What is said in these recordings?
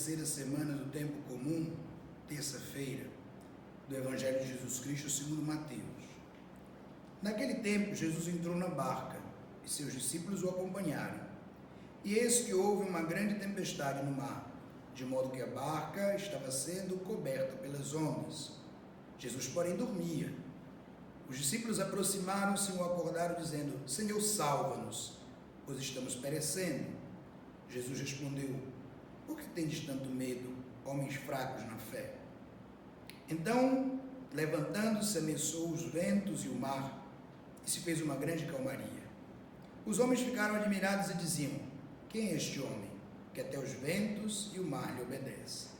terceira semana do tempo comum, terça-feira, do Evangelho de Jesus Cristo segundo Mateus. Naquele tempo, Jesus entrou na barca e seus discípulos o acompanharam. E eis que houve uma grande tempestade no mar, de modo que a barca estava sendo coberta pelas ondas. Jesus, porém, dormia. Os discípulos aproximaram-se e o acordaram, dizendo: Senhor, salva-nos, pois estamos perecendo. Jesus respondeu: Por que tendes tanto medo, homens fracos na fé? Então, levantando-se, ameaçou os ventos e o mar, e se fez uma grande calmaria. Os homens ficaram admirados e diziam: Quem é este homem, que até os ventos e o mar lhe obedecem?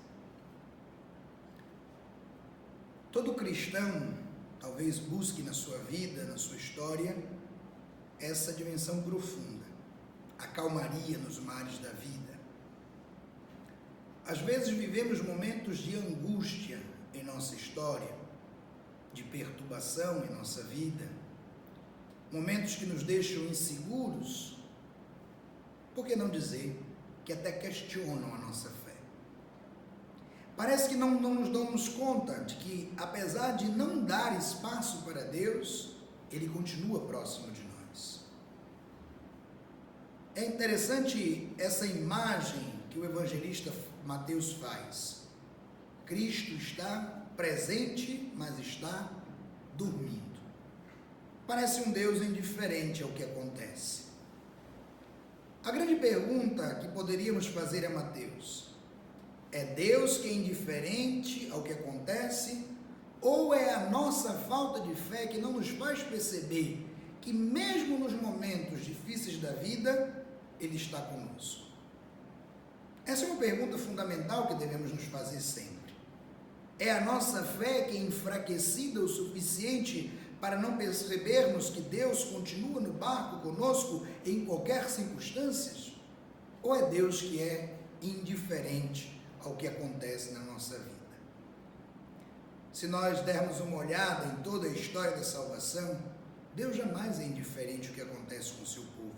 Todo cristão talvez busque na sua vida, na sua história, essa dimensão profunda, a calmaria nos mares da vida. Às vezes vivemos momentos de angústia em nossa história, de perturbação em nossa vida, momentos que nos deixam inseguros, por que não dizer que até questionam a nossa fé? Parece que não nos damos conta de que, apesar de não dar espaço para Deus, Ele continua próximo de nós. É interessante essa imagem que o evangelista Mateus faz. Cristo está presente, mas está dormindo. Parece um Deus indiferente ao que acontece. A grande pergunta que poderíamos fazer a Mateus: é Deus que é indiferente ao que acontece, ou é a nossa falta de fé que não nos faz perceber que mesmo nos momentos difíceis da vida, Ele está conosco? Essa é uma pergunta fundamental que devemos nos fazer sempre. É a nossa fé que é enfraquecida o suficiente para não percebermos que Deus continua no barco conosco em qualquer circunstância? Ou é Deus que é indiferente ao que acontece na nossa vida? Se nós dermos uma olhada em toda a história da salvação, Deus jamais é indiferente ao que acontece com o seu povo.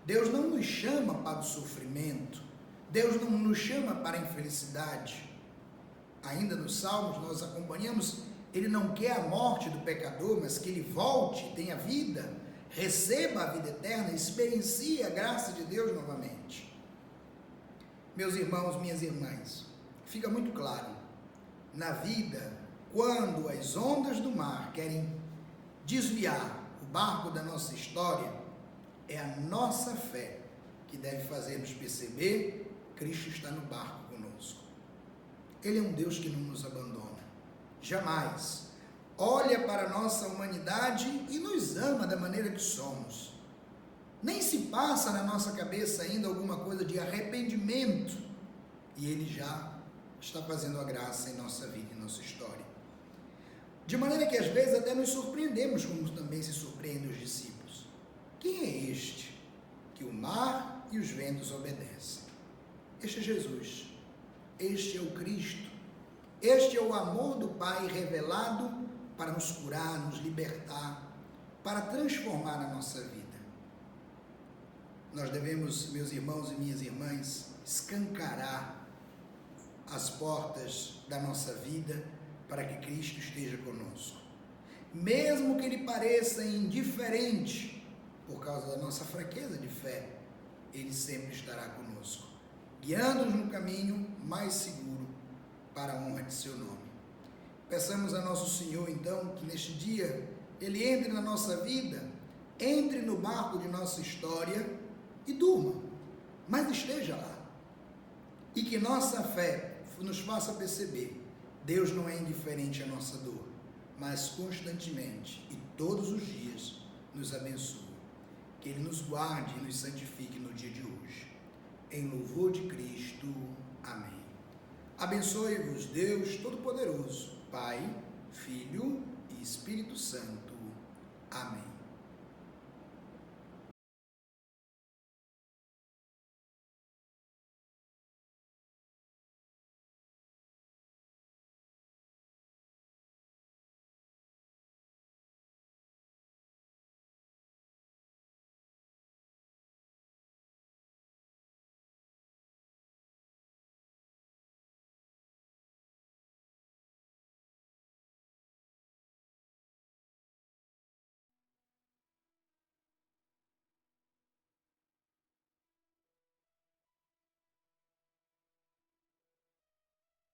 Deus não nos chama para o sofrimento, Deus não nos chama para a infelicidade. Ainda nos Salmos nós acompanhamos: Ele não quer a morte do pecador, mas que ele volte, tenha vida, receba a vida eterna, experiencie a graça de Deus novamente. Meus irmãos, minhas irmãs, fica muito claro, na vida, quando as ondas do mar querem desviar o barco da nossa história, é a nossa fé que deve fazer-nos perceber: Cristo está no barco conosco. Ele é um Deus que não nos abandona, jamais. Olha para a nossa humanidade e nos ama da maneira que somos. Nem se passa na nossa cabeça ainda alguma coisa de arrependimento, e Ele já está fazendo a graça em nossa vida, em nossa história. De maneira que às vezes até nos surpreendemos, como também se surpreendem os discípulos. Quem é este que o mar e os ventos obedecem? Este é Jesus, este é o Cristo, este é o amor do Pai revelado para nos curar, nos libertar, para transformar a nossa vida. Nós devemos, meus irmãos e minhas irmãs, escancarar as portas da nossa vida para que Cristo esteja conosco. Mesmo que Ele pareça indiferente por causa da nossa fraqueza de fé, Ele sempre estará conosco, guiando-nos no caminho mais seguro para a honra de seu nome. Peçamos a nosso Senhor, então, que neste dia Ele entre na nossa vida, entre no barco de nossa história e durma, mas esteja lá. E que nossa fé nos faça perceber: Deus não é indiferente à nossa dor, mas constantemente e todos os dias nos abençoa. Que Ele nos guarde e nos santifique no dia de hoje. Em louvor de Cristo. Amém. Abençoe-vos Deus Todo-Poderoso, Pai, Filho e Espírito Santo. Amém.